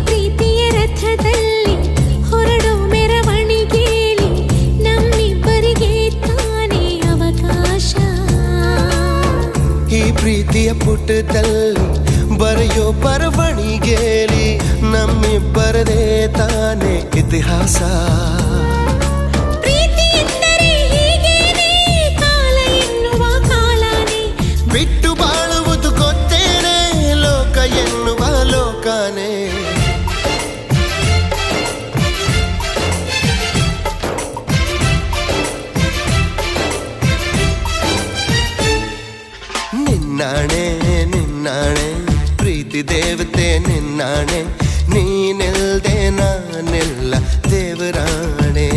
ಪ್ರೀತಿಯ ರಥದಲ್ಲಿ ಹೊರಡೋ ಮೆರವಣಿಗೆಯಲ್ಲಿ ನಮ್ಮಿಬ್ಬರಿಗೆ ತಾನೇ ಅವಕಾಶ. ಈ ಪ್ರೀತಿಯ ಪುಟದಲ್ಲಿ ಬರೆಯೋ ಬರವಣಿಗೆಯಲ್ಲಿ ನಮ್ಮಿಬ್ಬರದೇ ತಾನೇ ಇತಿಹಾಸ. ಪ್ರೀತಿ ಎಂದರೆ ಹೀಗೇನೆ, ಕಾಲ ಎನ್ನುವ ಕಾಲನೇ ಬಿಟ್ಟು ಬಾಳುವುದು ಗೊತ್ತೇನೆ, ಲೋಕ ಎನ್ನುವ ಲೋಕನೇ. ನಿನ್ನಾಣೆ ನಿನ್ನಾಣೆ ಪ್ರೀತಿ ದೇವತೆ ನಿನ್ನಾಣೆ, ನೀನಿಲ್ದೆ ನಾನೆಲ್ಲ ದೇವರಾಣೆ.